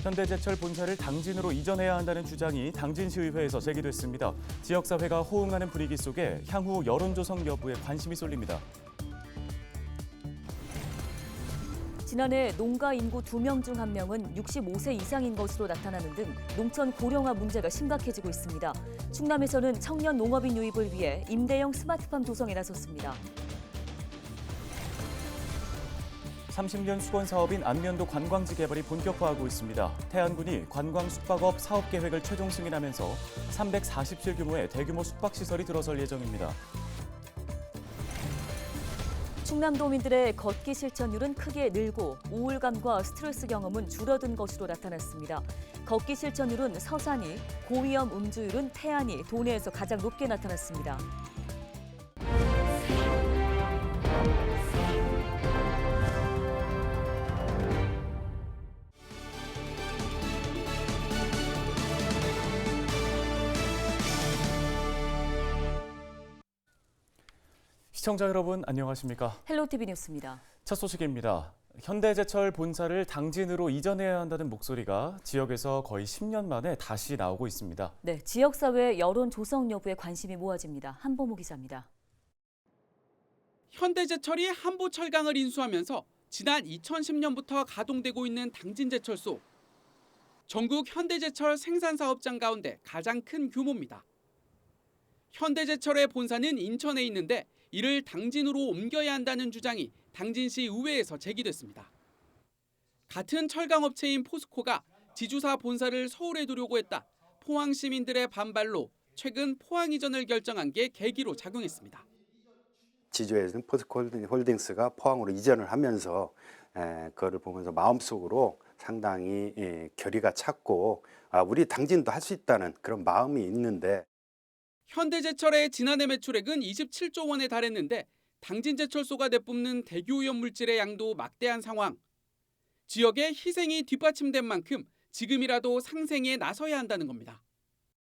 현대제철 본사를 당진으로 이전해야 한다는 주장이 당진시의회에서 제기됐습니다. 지역사회가 호응하는 분위기 속에 향후 여론조성 여부에 관심이 쏠립니다. 지난해 농가 인구 2명 중 1명은 65세 이상인 것으로 나타나는 등 농촌 고령화 문제가 심각해지고 있습니다. 충남에서는 청년 농업인 유입을 위해 임대형 스마트팜 조성에 나섰습니다. 30년 수건 사업인 안면도 관광지 개발이 본격화하고 있습니다. 태안군이 관광 숙박업 사업 계획을 최종 승인하면서 340실 규모의 대규모 숙박시설이 들어설 예정입니다. 충남도민들의 걷기 실천율은 크게 늘고 우울감과 스트레스 경험은 줄어든 것으로 나타났습니다. 걷기 실천율은 서산이, 고위험 음주율은 태안이 도내에서 가장 높게 나타났습니다. 시청자 여러분 안녕하십니까? 헬로티비 뉴스입니다. 첫 소식입니다. 현대제철 본사를 당진으로 이전해야 한다는 목소리가 지역에서 거의 10년 만에 다시 나오고 있습니다. 네, 지역사회 여론 조성 여부에 관심이 모아집니다. 한보무 기자입니다. 현대제철이 한보철강을 인수하면서 지난 2010년부터 가동되고 있는 당진제철소. 전국 현대제철 생산사업장 가운데 가장 큰 규모입니다. 현대제철의 본사는 인천에 있는데 이를 당진으로 옮겨야 한다는 주장이 당진시 의회에서 제기됐습니다. 같은 철강업체인 포스코가 지주사 본사를 서울에 두려고 했다. 포항 시민들의 반발로 최근 포항 이전을 결정한 게 계기로 작용했습니다. 지주에서는 포스코 홀딩스가 포항으로 이전을 하면서 그거를 보면서 마음속으로 상당히 결의가 찼고 우리 당진도 할 수 있다는 그런 마음이 있는데 현대제철의 지난해 매출액은 27조 원에 달했는데 당진제철소가 내뿜는 대기오염 물질의 양도 막대한 상황. 지역의 희생이 뒷받침된 만큼 지금이라도 상생에 나서야 한다는 겁니다.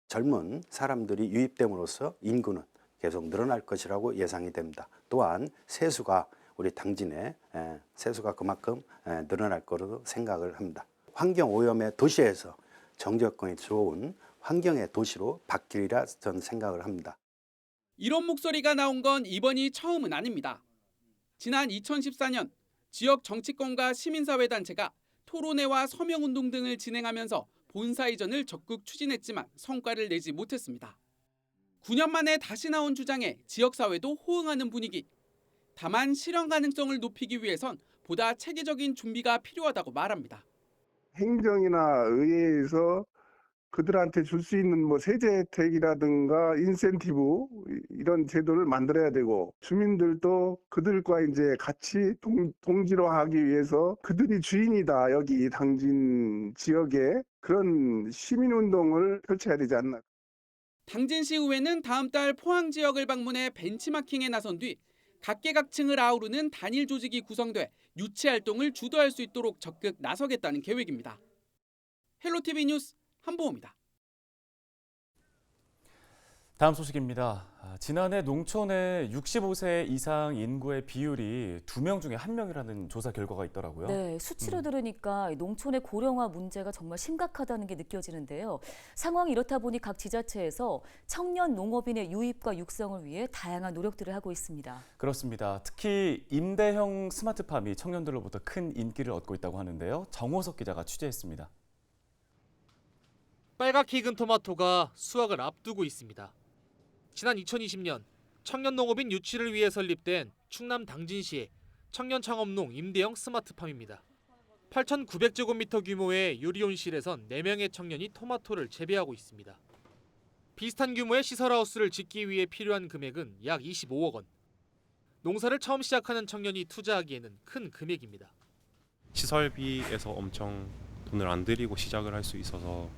젊은 사람들이 유입됨으로써 인구는 계속 늘어날 것이라고 예상이 됩니다. 또한 세수가 우리 당진에 세수가 그만큼 늘어날 거로 생각을 합니다. 환경오염의 도시에서 정적권이 좋은 환경의 도시로 바뀌리라 저는 생각을 합니다. 이런 목소리가 나온 건 이번이 처음은 아닙니다. 지난 2014년 지역 정치권과 시민사회 단체가 토론회와 서명운동 등을 진행하면서 본사 이전을 적극 추진했지만 성과를 내지 못했습니다. 9년 만에 다시 나온 주장에 지역사회도 호응하는 분위기. 다만 실현 가능성을 높이기 위해선 보다 체계적인 준비가 필요하다고 말합니다. 행정이나 의회에서 그들한테 줄 수 있는 세제 혜택이라든가 인센티브 이런 제도를 만들어야 되고 주민들도 그들과 이제 같이 동지로 하기 위해서 그들이 주인이다 여기 당진 지역에 그런 시민운동을 펼쳐야 되지 않나. 당진시 의회는 다음 달 포항 지역을 방문해 벤치마킹에 나선 뒤 각계각층을 아우르는 단일 조직이 구성돼 유치 활동을 주도할 수 있도록 적극 나서겠다는 계획입니다. 헬로티비 뉴스 한보호입니다. 다음 소식입니다. 지난해 농촌의 65세 이상 인구의 비율이 2명 중에 1명이라는 조사 결과가 있더라고요. 네, 수치로 들으니까 농촌의 고령화 문제가 정말 심각하다는 게 느껴지는데요. 상황이 이렇다 보니 각 지자체에서 청년 농업인의 유입과 육성을 위해 다양한 노력들을 하고 있습니다. 그렇습니다. 특히 임대형 스마트팜이 청년들로부터 큰 인기를 얻고 있다고 하는데요. 정호석 기자가 취재했습니다. 빨갛게 익은 토마토가 수확을 앞두고 있습니다. 지난 2020년 청년 농업인 유치를 위해 설립된 충남 당진시의 청년 창업농 임대형 스마트팜입니다. 8,900제곱미터 규모의 요리온실에선 4명의 청년이 토마토를 재배하고 있습니다. 비슷한 규모의 시설하우스를 짓기 위해 필요한 금액은 약 25억 원. 농사를 처음 시작하는 청년이 투자하기에는 큰 금액입니다. 시설비에서 엄청 돈을 안 들이고 시작을 할 수 있어서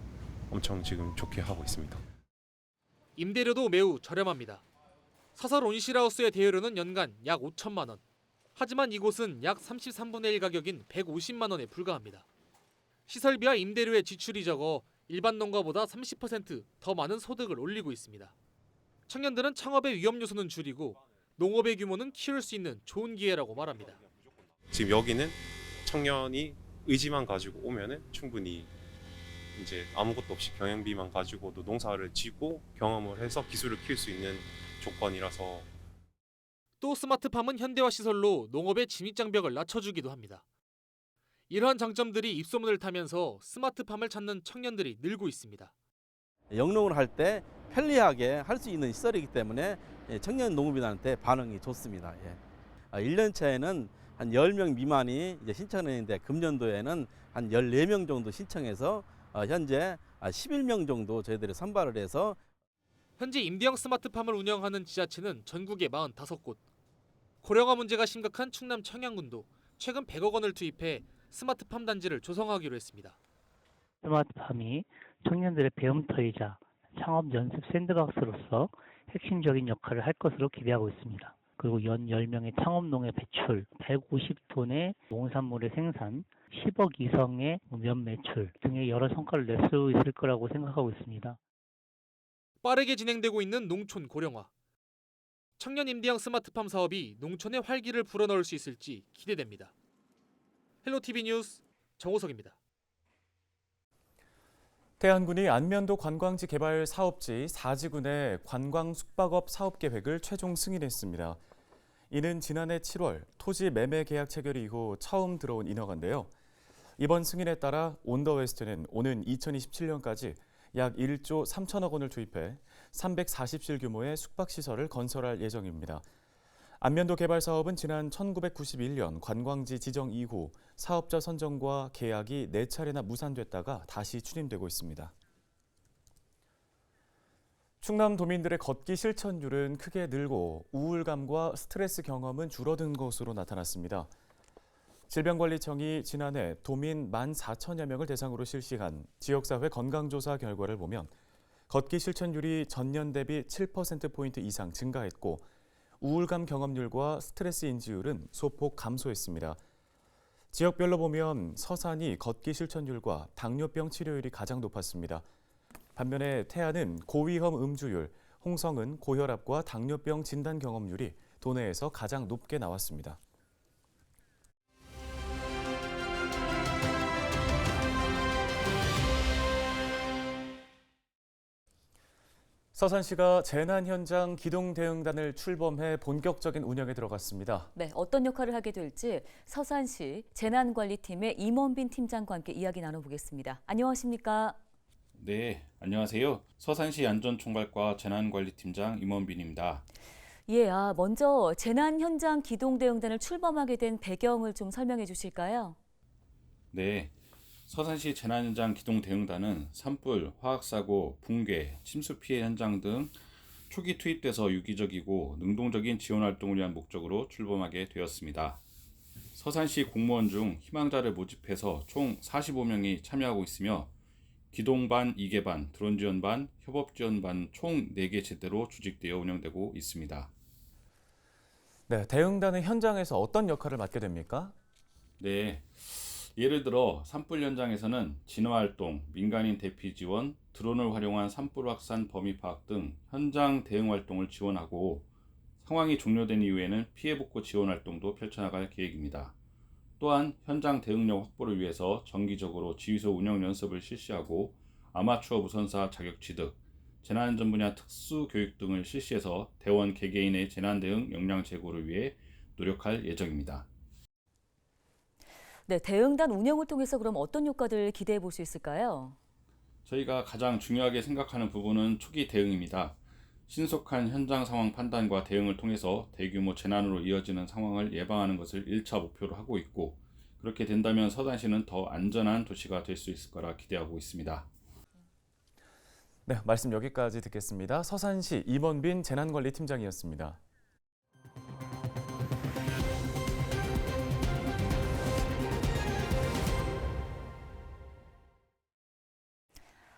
엄청 지금 좋게 하고 있습니다. 임대료도 매우 저렴합니다. 사설 온실하우스의 대여료는 연간 약 5천만 원. 하지만 이곳은 약 33분의 1 가격인 150만 원에 불과합니다. 시설비와 임대료의 지출이 적어 일반 농가보다 30% 많은 소득을 올리고 있습니다. 청년들은 창업의 위험 요소는 줄이고 농업의 규모는 키울 수 있는 좋은 기회라고 말합니다. 지금 여기는 청년이 의지만 가지고 오면은 충분히 이제 아무것도 없이 경영비만 가지고도 농사를 짓고 경험을 해서 기술을 키울 수 있는 조건이라서. 또 스마트팜은 현대화 시설로 농업의 진입장벽을 낮춰주기도 합니다. 이러한 장점들이 입소문을 타면서 스마트팜을 찾는 청년들이 늘고 있습니다. 영농을 할 때 편리하게 할 수 있는 시설이기 때문에 청년 농업인한테 반응이 좋습니다. 1년 차에는 한 10명 미만이 이제 신청했는데 금년도에는 한 14명 정도 신청해서 현재 11명 정도 저희들이 선발을 해서 현재 임대형 스마트팜을 운영하는 지자체는 전국에 45곳. 고령화 문제가 심각한 충남 청양군도 최근 100억 원을 투입해 스마트팜 단지를 조성하기로 했습니다. 스마트팜이 청년들의 배움터이자 창업 연습 샌드박스로서 핵심적인 역할을 할 것으로 기대하고 있습니다. 그리고 연 10명의 창업농의 배출, 150톤의 농산물의 생산, 10억 이상의 면 매출 등의 여러 성과를 낼 수 있을 거라고 생각하고 있습니다. 빠르게 진행되고 있는 농촌 고령화. 청년 임대형 스마트팜 사업이 농촌의 활기를 불어넣을 수 있을지 기대됩니다. 헬로티비 뉴스 정호석입니다. 태안군이 안면도 관광지 개발 사업지 4지군의 관광 숙박업 사업 계획을 최종 승인했습니다. 이는 지난해 7월 토지 매매 계약 체결 이후 처음 들어온 인허가인데요. 이번 승인에 따라 온더웨스트는 오는 2027년까지 약 1조 3천억 원을 투입해 340실 규모의 숙박시설을 건설할 예정입니다. 안면도 개발 사업은 지난 1991년 관광지 지정 이후 사업자 선정과 계약이 4차례나 무산됐다가 다시 추진되고 있습니다. 충남 도민들의 걷기 실천율은 크게 늘고 우울감과 스트레스 경험은 줄어든 것으로 나타났습니다. 질병관리청이 지난해 도민 14,000여 명을 대상으로 실시한 지역사회 건강조사 결과를 보면 걷기 실천율이 전년 대비 7%포인트 이상 증가했고 우울감 경험률과 스트레스 인지율은 소폭 감소했습니다. 지역별로 보면 서산이 걷기 실천율과 당뇨병 치료율이 가장 높았습니다. 반면에 태안은 고위험 음주율, 홍성은 고혈압과 당뇨병 진단 경험률이 도내에서 가장 높게 나왔습니다. 서산시가 재난 현장 기동 대응단을 출범해 본격적인 운영에 들어갔습니다. 네, 어떤 역할을 하게 될지 서산시 재난관리팀의 임원빈 팀장과 함께 이야기 나눠보겠습니다. 안녕하십니까? 네, 안녕하세요. 서산시 안전총괄과 재난관리팀장 임원빈입니다. 예, 먼저 재난 현장 기동 대응단을 출범하게 된 배경을 좀 설명해 주실까요? 네, 서산시 재난현장 기동대응단은 산불, 화학사고, 붕괴, 침수 피해 현장 등 초기 투입돼서 유기적이고 능동적인 지원활동을 위한 목적으로 출범하게 되었습니다. 서산시 공무원 중 희망자를 모집해서 총 45명이 참여하고 있으며 기동반, 2개반, 드론지원반, 협업지원반 총 4개 제대로 조직되어 운영되고 있습니다. 네, 대응단은 현장에서 어떤 역할을 맡게 됩니까? 네. 예를 들어 산불 현장에서는 진화활동, 민간인 대피 지원, 드론을 활용한 산불 확산 범위 파악 등 현장 대응 활동을 지원하고 상황이 종료된 이후에는 피해 복구 지원 활동도 펼쳐나갈 계획입니다. 또한 현장 대응력 확보를 위해서 정기적으로 지휘소 운영 연습을 실시하고 아마추어 무선사 자격 취득, 재난안전 분야 특수 교육 등을 실시해서 대원 개개인의 재난 대응 역량 제고를 위해 노력할 예정입니다. 네, 대응단 운영을 통해서 그럼 어떤 효과들을 기대해 볼 수 있을까요? 저희가 가장 중요하게 생각하는 부분은 초기 대응입니다. 신속한 현장 상황 판단과 대응을 통해서 대규모 재난으로 이어지는 상황을 예방하는 것을 1차 목표로 하고 있고 그렇게 된다면 서산시는 더 안전한 도시가 될 수 있을 거라 기대하고 있습니다. 네, 말씀 여기까지 듣겠습니다. 서산시 임원빈 재난관리팀장이었습니다.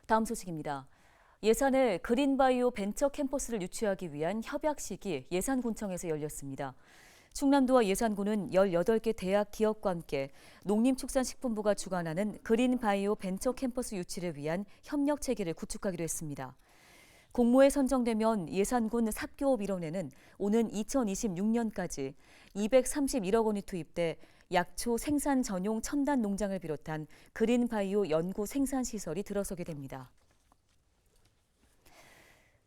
다음 소식입니다. 예산의 그린바이오 벤처 캠퍼스를 유치하기 위한 협약식이 예산군청에서 열렸습니다. 충남도와 예산군은 18개 대학 기업과 함께 농림축산식품부가 주관하는 그린바이오 벤처 캠퍼스 유치를 위한 협력 체계를 구축하기로 했습니다. 공모에 선정되면 예산군 삽교업 1원에는 오는 2026년까지 231억 원이 투입돼 약초 생산 전용 첨단 농장을 비롯한 그린바이오 연구 생산 시설이 들어서게 됩니다.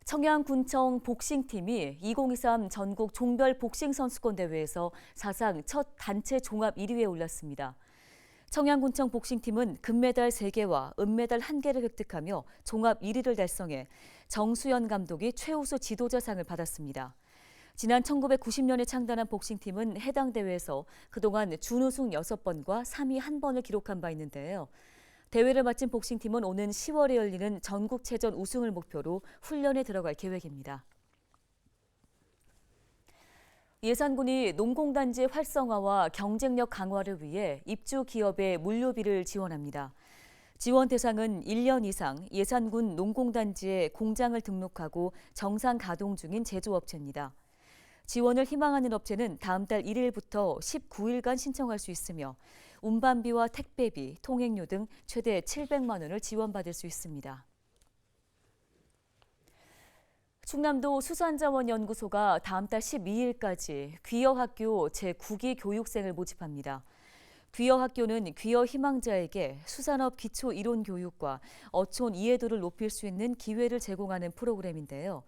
청양군청 복싱팀이 2023 전국 종별 복싱 선수권 대회에서 사상 첫 단체 종합 1위에 올랐습니다. 청양군청 복싱팀은 금메달 3개와 은메달 1개를 획득하며 종합 1위를 달성해 정수연 감독이 최우수 지도자상을 받았습니다. 지난 1990년에 창단한 복싱팀은 해당 대회에서 그동안 준우승 6번과 3위 1번을 기록한 바 있는데요. 대회를 마친 복싱팀은 오는 10월에 열리는 전국체전 우승을 목표로 훈련에 들어갈 계획입니다. 예산군이 농공단지 활성화와 경쟁력 강화를 위해 입주 기업의 물류비를 지원합니다. 지원 대상은 1년 이상 예산군 농공단지에 공장을 등록하고 정상 가동 중인 제조업체입니다. 지원을 희망하는 업체는 다음 달 1일부터 19일간 신청할 수 있으며 운반비와 택배비, 통행료 등 최대 700만 원을 지원받을 수 있습니다. 충남도 수산자원연구소가 다음 달 12일까지 귀여학교 제9기 교육생을 모집합니다. 귀여학교는 귀여 희망자에게 수산업 기초 이론 교육과 어촌 이해도를 높일 수 있는 기회를 제공하는 프로그램인데요.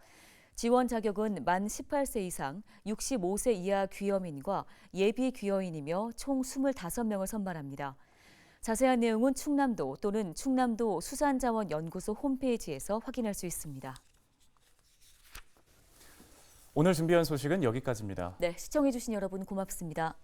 지원 자격은 만 18세 이상 65세 이하 귀여민과 예비 귀여인이며 총 25명을 선발합니다. 자세한 내용은 충남도 또는 충남도 수산자원연구소 홈페이지에서 확인할 수 있습니다. 오늘 준비한 소식은 여기까지입니다. 네, 시청해주신 여러분 고맙습니다.